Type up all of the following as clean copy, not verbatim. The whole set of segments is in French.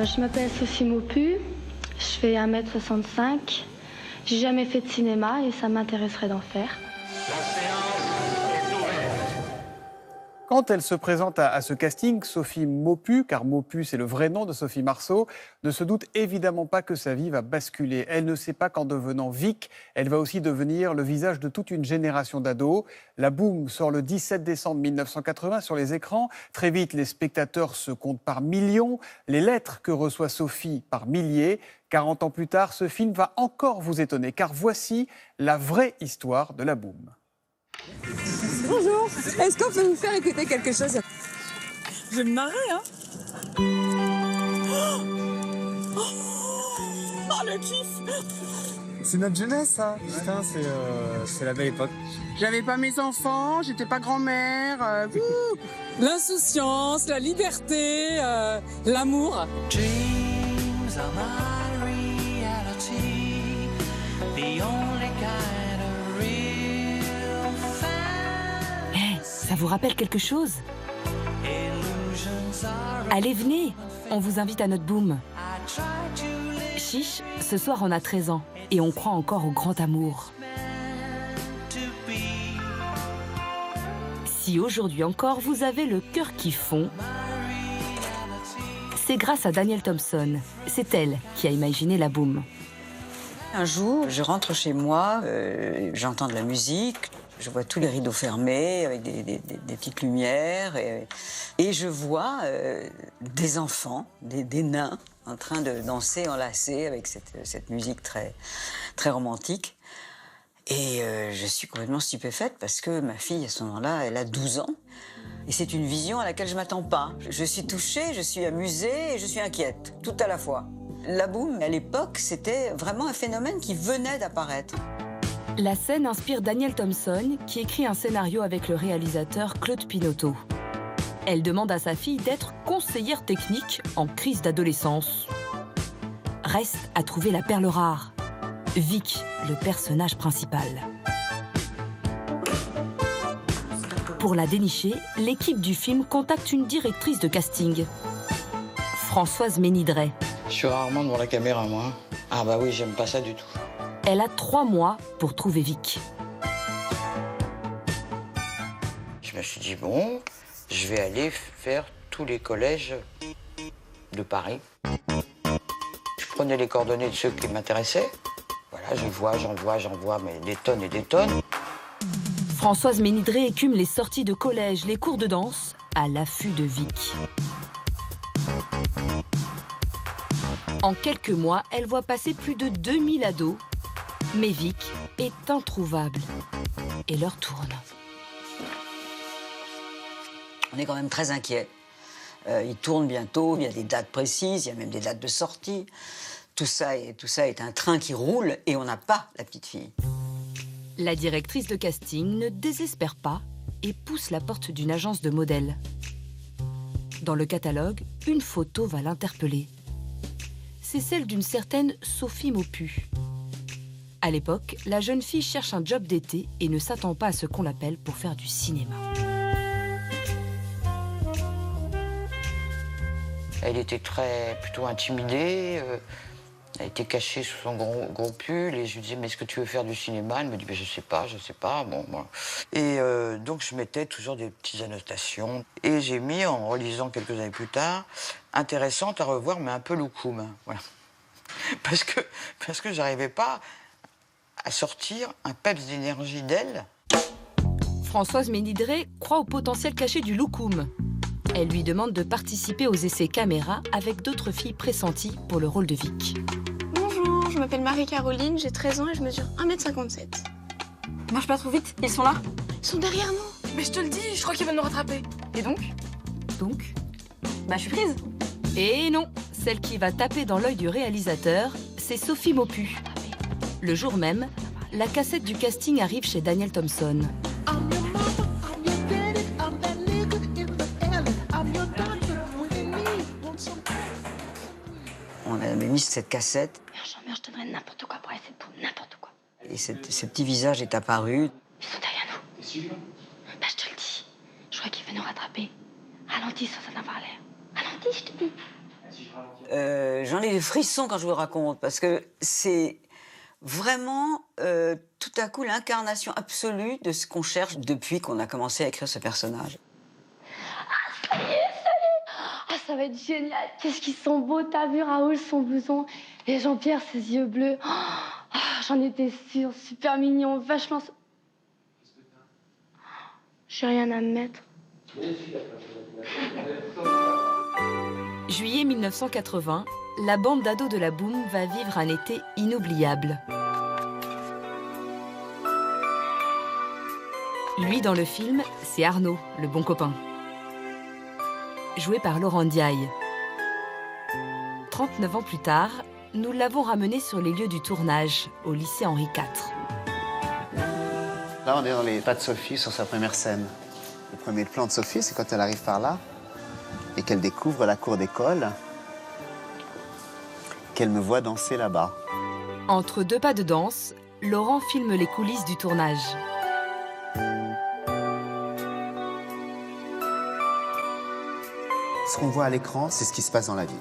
Je m'appelle Sophie Maupu, je fais 1m65. J'ai jamais fait de cinéma et ça m'intéresserait d'en faire. La séance est ouverte. Quand elle se présente à ce casting, Sophie Maupu, car Maupu c'est le vrai nom de Sophie Marceau, ne se doute évidemment pas que sa vie va basculer. Elle ne sait pas qu'en devenant Vic, elle va aussi devenir le visage de toute une génération d'ados. La Boum sort le 17 décembre 1980 sur les écrans. Très vite, les spectateurs se comptent par millions, les lettres que reçoit Sophie par milliers. 40 ans plus tard, ce film va encore vous étonner, car voici la vraie histoire de la Boum. Bonjour, est-ce qu'on peut vous faire écouter quelque chose? Je vais me marrer, hein. Oh, le kiff. C'est notre jeunesse, ça. Putain, c'est la belle époque. J'avais pas mes enfants, j'étais pas grand-mère. L'insouciance, la liberté, l'amour. Dreams are my reality, the only kind of real fan. Ça vous rappelle quelque chose? Allez, venez, on vous invite à notre Boum. Chiche, ce soir on a 13 ans et on croit encore au grand amour. Si aujourd'hui encore vous avez le cœur qui fond, c'est grâce à Danielle Thompson. C'est elle qui a imaginé la Boum. Un jour, je rentre chez moi, j'entends de la musique, je vois tous les rideaux fermés avec des petites lumières et je vois des enfants, des nains en train de danser enlacés avec cette musique très, très romantique. Et je suis complètement stupéfaite parce que ma fille, à ce moment-là, elle a 12 ans. Et c'est une vision à laquelle je ne m'attends pas. Je suis touchée, je suis amusée et je suis inquiète, tout à la fois. La Boum, à l'époque, c'était vraiment un phénomène qui venait d'apparaître. La scène inspire Danielle Thompson, qui écrit un scénario avec le réalisateur Claude Pinoteau. Elle demande à sa fille d'être conseillère technique en crise d'adolescence. Reste à trouver la perle rare, Vic, le personnage principal. Pour la dénicher, l'équipe du film contacte une directrice de casting, Françoise Ménidret. Je suis rarement devant la caméra, moi. Ah bah oui, j'aime pas ça du tout. Elle a 3 mois pour trouver Vic. Je me suis dit, bon, je vais aller faire tous les collèges de Paris. Je prenais les coordonnées de ceux qui m'intéressaient. Voilà, j'envoie, mais des tonnes et des tonnes. Françoise Ménidret écume les sorties de collège, les cours de danse, à l'affût de Vic. En quelques mois, elle voit passer plus de 2000 ados. Mais Vic est introuvable et leur tourne. On est quand même très inquiets. Il tourne bientôt, il y a des dates précises, il y a même des dates de sortie. Tout ça est un train qui roule et on n'a pas la petite fille. La directrice de casting ne désespère pas et pousse la porte d'une agence de modèles. Dans le catalogue, une photo va l'interpeller. C'est celle d'une certaine Sophie Maupu. À l'époque, la jeune fille cherche un job d'été et ne s'attend pas à ce qu'on l'appelle pour faire du cinéma. Elle était plutôt intimidée. Elle était cachée sous son gros pull. Et je lui disais, mais est-ce que tu veux faire du cinéma? Elle me dit, je sais pas. Bon, voilà. Et donc, je mettais toujours des petites annotations. Et j'ai mis, en relisant quelques années plus tard, intéressante à revoir, mais un peu loukoum. Voilà. Parce que j'arrivais pas à sortir un peps d'énergie d'elle. Françoise Ménidret croit au potentiel caché du loukoum. Elle lui demande de participer aux essais caméra avec d'autres filles pressenties pour le rôle de Vic. Bonjour, je m'appelle Marie-Caroline, j'ai 13 ans et je mesure 1m57. Marche pas trop vite, ils sont là? Ils sont derrière nous. Mais je te le dis, je crois qu'ils veulent nous rattraper. Et donc? Bah, je suis prise. Et non, celle qui va taper dans l'œil du réalisateur, c'est Sophie Maupu. Le jour même, la cassette du casting arrive chez Danielle Thompson. On avait mis cette cassette. Je te donnerais n'importe quoi pour essayer de pour n'importe quoi. Et ce petit visage est apparu. Ils sont derrière nous. T'es sûr? Je te le dis. Je crois qu'il veut nous rattraper. Ralentis, ça n'a pas l'air. Ralentis, je te dis. J'en ai des frissons quand je vous le raconte, parce que c'est vraiment tout à coup l'incarnation absolue de ce qu'on cherche depuis qu'on a commencé à écrire ce personnage. Ça y est. Ah, ça va être génial. Qu'est-ce qu'ils sont beaux, t'as vu Raoul, son blouson, et Jean-Pierre, ses yeux bleus. Oh, j'en étais sûre, super mignon, vachement... J'ai rien à me mettre. Juillet 1980, la bande d'ados de la Boom va vivre un été inoubliable. Lui, dans le film, c'est Arnaud, le bon copain. Joué par Laurent Ndiaye. 39 ans plus tard, nous l'avons ramené sur les lieux du tournage, au lycée Henri IV. Là, on est dans les pas de Sophie sur sa première scène. Le premier plan de Sophie, c'est quand elle arrive par là et qu'elle découvre la cour d'école, qu'elle me voit danser là-bas. Entre deux pas de danse, Laurent filme les coulisses du tournage. Ce qu'on voit à l'écran, c'est ce qui se passe dans la vie.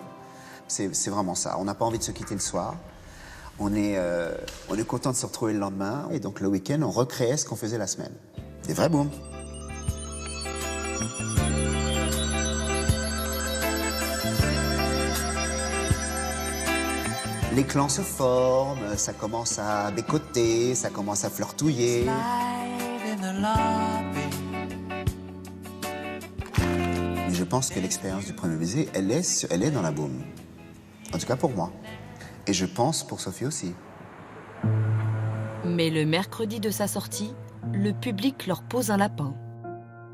C'est vraiment ça. On n'a pas envie de se quitter le soir. On est content de se retrouver le lendemain. Et donc le week-end, on recréait ce qu'on faisait la semaine. Des vrais booms. Les clans se forment, ça commence à bécoter, ça commence à flirtouiller. Mais je pense que l'expérience du premier baiser, elle est dans la Boom. En tout cas pour moi. Et je pense pour Sophie aussi. Mais le mercredi de sa sortie, le public leur pose un lapin.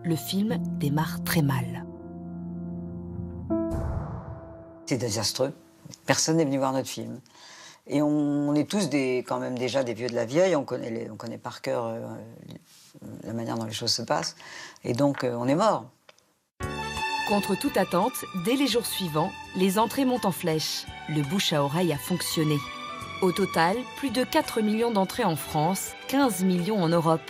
Le film démarre très mal. C'est désastreux. Personne n'est venu voir notre film. Et on est tous quand même déjà des vieux de la vieille, on connaît par cœur la manière dont les choses se passent. Et donc, on est mort. Contre toute attente, dès les jours suivants, les entrées montent en flèche. Le bouche à oreille a fonctionné. Au total, plus de 4 millions d'entrées en France, 15 millions en Europe.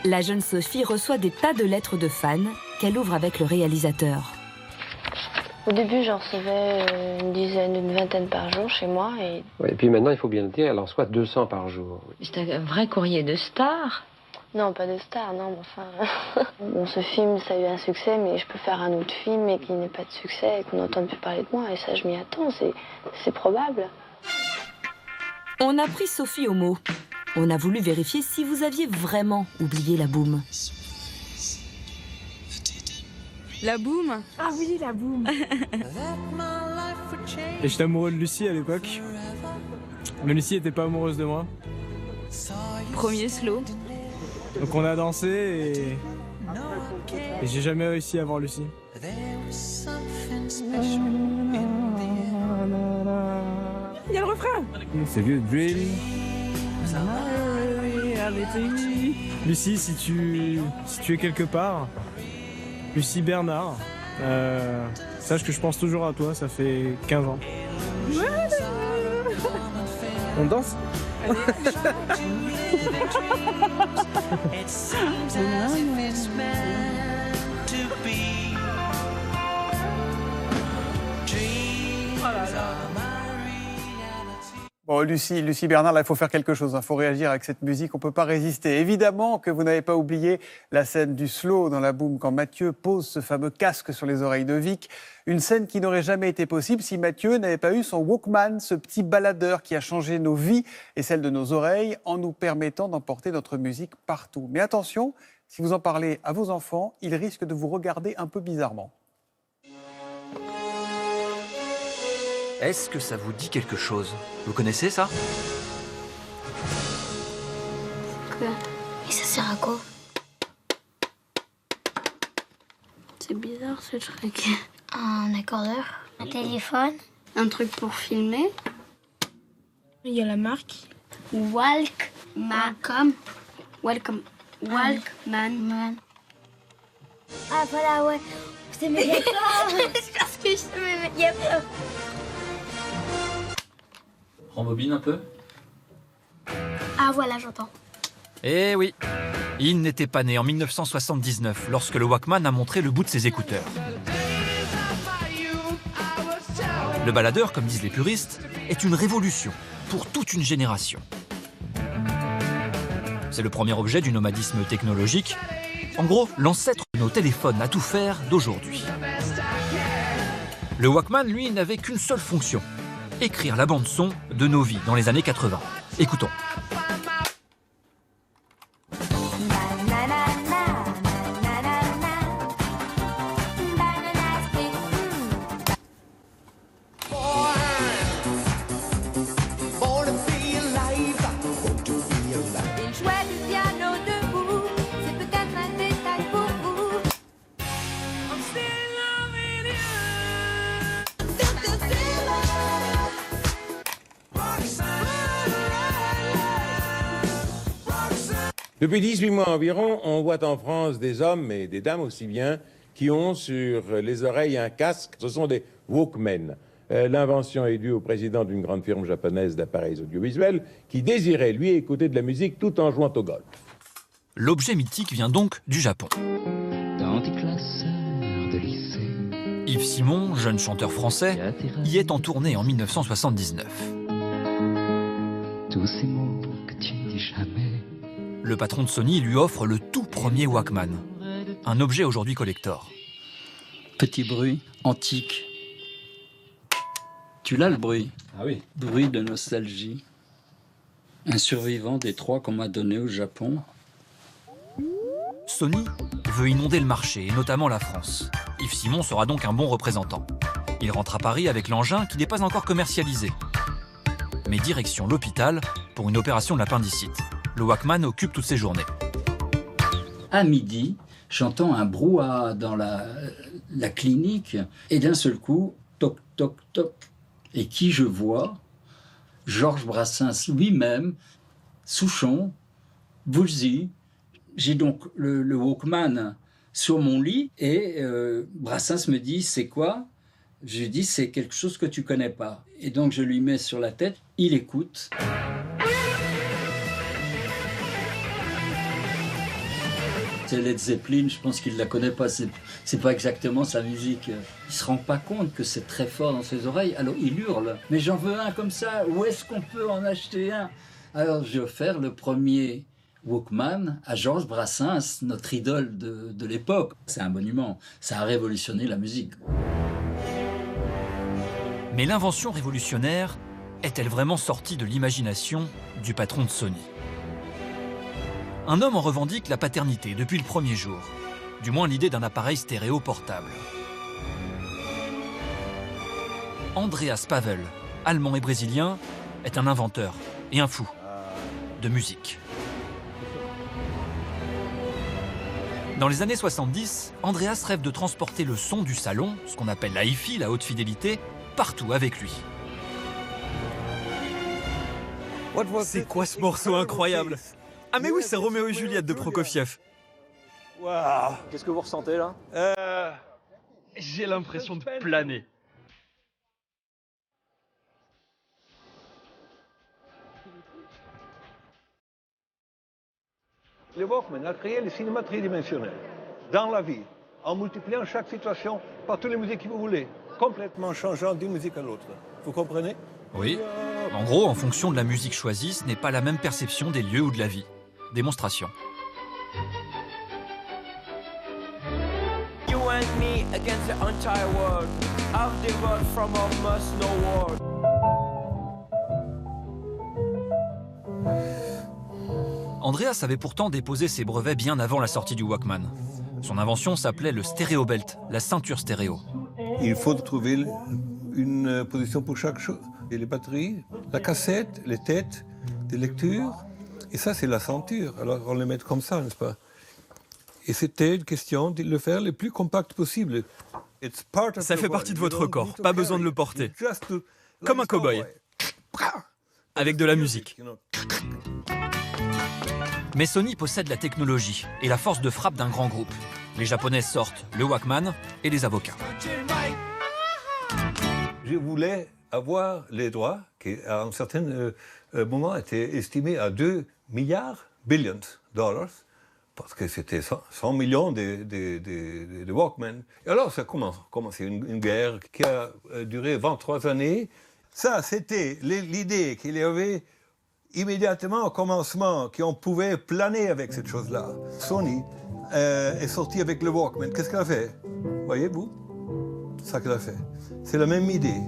La jeune Sophie reçoit des tas de lettres de fans qu'elle ouvre avec le réalisateur. Au début, j'en recevais une vingtaine par jour chez moi. Et puis maintenant, il faut bien le dire, elle en reçoit 200 par jour. C'est un vrai courrier de star. Non, pas de star, non, mais enfin... Bon, ce film, ça a eu un succès, mais je peux faire un autre film et qu'il n'ait pas de succès et qu'on n'entende plus parler de moi. Et ça, je m'y attends, c'est probable. On a pris Sophie au mot. On a voulu vérifier si vous aviez vraiment oublié la Boom. La Boom? Ah oui, la Boom. Et j'étais amoureux de Lucie à l'époque. Mais Lucie n'était pas amoureuse de moi. Premier slow. Donc on a dansé et j'ai jamais réussi à voir Lucie. Il y a le refrain. C'est vieux drill. Lucie, si tu es quelque part, Lucie Bernard, sache que je pense toujours à toi, ça fait 15 ans. On danse? Bon, Lucie Bernard, là, il faut faire quelque chose. Il faut réagir avec cette musique. On ne peut pas résister. Évidemment que vous n'avez pas oublié la scène du slow dans la Boom quand Mathieu pose ce fameux casque sur les oreilles de Vic. Une scène qui n'aurait jamais été possible si Mathieu n'avait pas eu son Walkman, ce petit baladeur qui a changé nos vies et celles de nos oreilles en nous permettant d'emporter notre musique partout. Mais attention, si vous en parlez à vos enfants, ils risquent de vous regarder un peu bizarrement. Est-ce que ça vous dit quelque chose? Vous connaissez ça? Quoi? Et ça sert à quoi? C'est bizarre ce truc. Un accordeur, un téléphone, un truc pour filmer. Il y a la marque. Walkman. Walkman. Ah voilà, ouais. C'est méga fort. C'est parce que je sais méga fort. Rembobine un peu. Ah voilà, j'entends. Eh oui, il n'était pas né en 1979 lorsque le Walkman a montré le bout de ses écouteurs. Le baladeur, comme disent les puristes, est une révolution pour toute une génération. C'est le premier objet du nomadisme technologique. En gros, l'ancêtre de nos téléphones à tout faire d'aujourd'hui. Le Walkman, lui, n'avait qu'une seule fonction. Écrire la bande-son de nos vies dans les années 80. Écoutons. Depuis 18 mois environ, on voit en France des hommes et des dames aussi bien qui ont sur les oreilles un casque. Ce sont des Walkmen. L'invention est due au président d'une grande firme japonaise d'appareils audiovisuels qui désirait, lui, écouter de la musique tout en jouant au golf. L'objet mythique vient donc du Japon. Dans tes classeurs de lycée, Yves Simon, jeune chanteur français, y est en tournée en 1979. tous ces mots que tu dis jamais. Le patron de Sony lui offre le tout premier Walkman, un objet aujourd'hui collector. Petit bruit antique. Tu l'as le bruit? Ah oui. Bruit de nostalgie. Un survivant des 3 qu'on m'a donné au Japon. Sony veut inonder le marché, et notamment la France. Yves Simon sera donc un bon représentant. Il rentre à Paris avec l'engin qui n'est pas encore commercialisé. Mais direction l'hôpital pour une opération de l'appendicite. Le Walkman occupe toutes ses journées. À midi, j'entends un brouhaha dans la clinique et d'un seul coup, toc, toc, toc. Et qui je vois? Georges Brassens lui-même, Souchon, Woolsey. J'ai donc le Walkman sur mon lit et Brassens me dit « c'est quoi ?» Je lui dis « c'est quelque chose que tu connais pas ». Et donc je lui mets sur la tête, il écoute. C'est Led Zeppelin, je pense qu'il ne la connaît pas, c'est pas exactement sa musique. Il se rend pas compte que c'est très fort dans ses oreilles, alors il hurle. Mais j'en veux un comme ça, où est-ce qu'on peut en acheter un? Alors j'ai offert le premier Walkman à Georges Brassens, notre idole de l'époque. C'est un monument, ça a révolutionné la musique. Mais l'invention révolutionnaire est-elle vraiment sortie de l'imagination du patron de Sony? Un homme en revendique la paternité depuis le premier jour, du moins l'idée d'un appareil stéréo portable. Andreas Pavel, allemand et brésilien, est un inventeur et un fou de musique. Dans les années 70, Andreas rêve de transporter le son du salon, ce qu'on appelle la hi-fi, la haute fidélité, partout avec lui. C'est quoi ce morceau incroyable? Ah mais oui, c'est Roméo et Juliette de Prokofiev. Waouh. Qu'est-ce que vous ressentez là? J'ai l'impression de planer. Le Walkman a créé le cinéma tridimensionnel, dans la vie, en multipliant chaque situation par toutes les musiques que vous voulez, complètement changeant d'une musique à l'autre. Vous comprenez? Oui. En gros, en fonction de la musique choisie, ce n'est pas la même perception des lieux ou de la vie. Démonstration. You and me against the entire world. Of the world from almost no world. Andreas avait pourtant déposé ses brevets bien avant la sortie du Walkman. Son invention s'appelait le stéréo belt, la ceinture stéréo. Il faut trouver une position pour chaque chose. Et les batteries, la cassette, les têtes de lecture, et ça c'est la ceinture. Alors on les met comme ça, n'est-ce pas? Et c'était une question de le faire le plus compact possible. Ça fait partie de votre corps, pas besoin de le porter. Comme un cow-boy. Avec de la musique. Mais Sony possède la technologie et la force de frappe d'un grand groupe. Les Japonais sortent le Walkman et les avocats. Je voulais avoir les droits qui, à un certain moment, étaient estimés à 2 milliards, billions dollars, parce que c'était 100 millions de Walkman. Et alors ça commençait une guerre qui a duré 23 années. Ça, c'était l'idée qu'il y avait immédiatement au commencement, qu'on pouvait planer avec cette chose-là. Sony est sorti avec le Walkman. Qu'est-ce qu'elle a fait? Voyez-vous? C'est ça qu'elle a fait. C'est la même idée.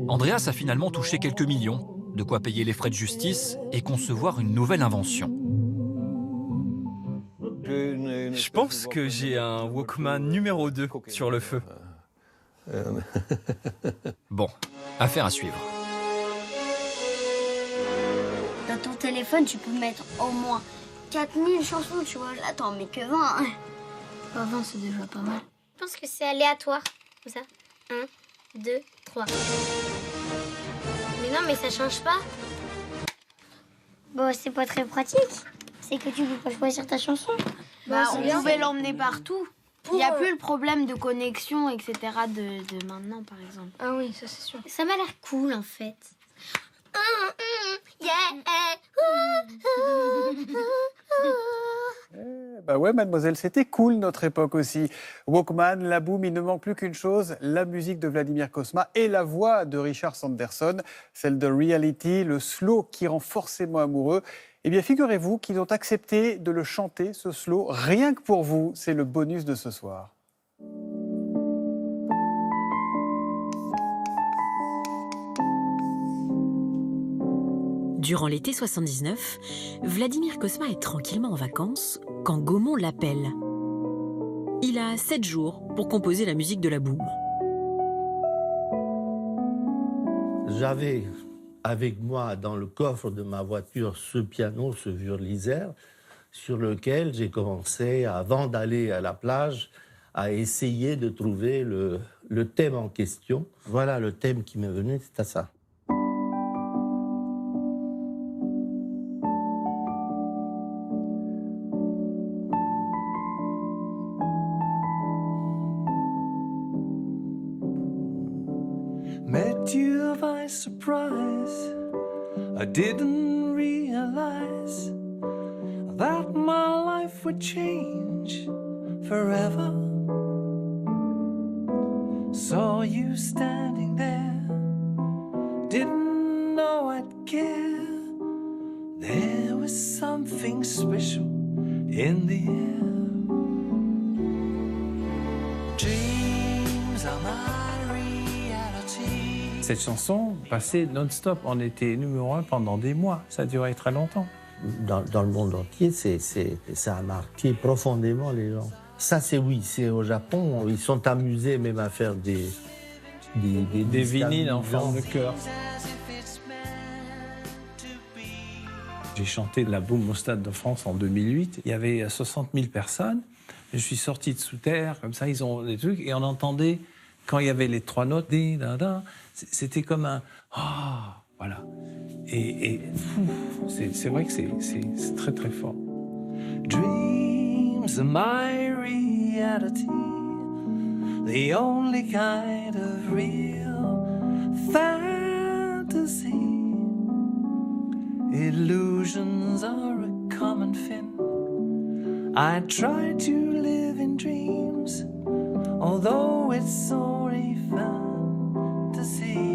Andreas a finalement touché quelques millions, de quoi payer les frais de justice et concevoir une nouvelle invention. Je pense que j'ai un Walkman numéro 2 sur le feu. Bon, affaire à suivre. Dans ton téléphone, tu peux mettre au moins 4000 chansons, tu vois. Là, t'en mets que 20. Hein. 20, c'est déjà pas mal. Je pense que c'est aléatoire. Comme ça. 1, 2, 3. Mais non, mais ça change pas. Bon, c'est pas très pratique. C'est que tu peux pas choisir ta chanson. Bah, on pouvait l'emmener partout. Il n'y a plus le problème de connexion, etc. de maintenant, par exemple. Ah oui, ça c'est sûr. Ça m'a l'air cool, en fait. Bah ouais, mademoiselle, c'était cool notre époque aussi. Walkman, la boum, il ne manque plus qu'une chose, la musique de Vladimir Cosma et la voix de Richard Sanderson, celle de Reality, le slow qui rend forcément amoureux. Eh bien, figurez-vous qu'ils ont accepté de le chanter, ce slow, rien que pour vous. C'est le bonus de ce soir. Durant l'été 79, Vladimir Cosma est tranquillement en vacances quand Gaumont l'appelle. Il a 7 jours pour composer la musique de la boum. J'avais avec moi dans le coffre de ma voiture ce piano, ce Wurlitzer, sur lequel j'ai commencé, avant d'aller à la plage, à essayer de trouver le thème en question. Voilà, le thème qui m'est venu, c'était ça. Met you by surprise. I didn't realize that my life would change forever. Saw you standing there, didn't know I'd care. There was something special in the air. Dreams are my reality. Cette chanson passait non-stop. On était numéro 1 pendant des mois. Ça a duré très longtemps. Dans le monde entier, ça a marqué profondément les gens. Ça, c'est au Japon. Ils sont amusés même à faire des vinyles en forme de cœur. J'ai chanté de la boum au Stade de France en 2008. Il y avait 60 000 personnes. Je suis sorti de sous terre, comme ça, ils ont des trucs. Et on entendait, quand il y avait les 3 notes, c'était comme un... Ah, voilà. Et c'est vrai que c'est très, très fort. Dreams are my reality, the only kind of real fantasy. Illusions are a common fin. I try to live in dreams, although it's only fantasy.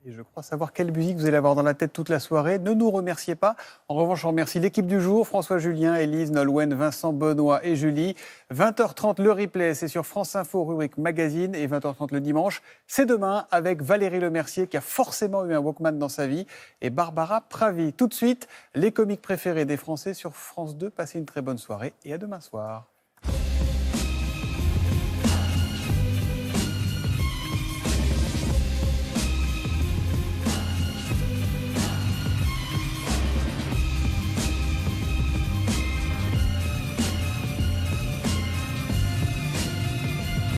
Et je crois savoir quelle musique vous allez avoir dans la tête toute la soirée. Ne nous remerciez pas. En revanche, on remercie l'équipe du jour, François Julien, Élise, Nolwenn, Vincent, Benoît et Julie. 20h30, le replay, c'est sur France Info, rubrique magazine, et 20h30 le dimanche. C'est demain avec Valérie Lemercier, qui a forcément eu un Walkman dans sa vie, et Barbara Pravi. Tout de suite, les comiques préférés des Français sur France 2. Passez une très bonne soirée et à demain soir.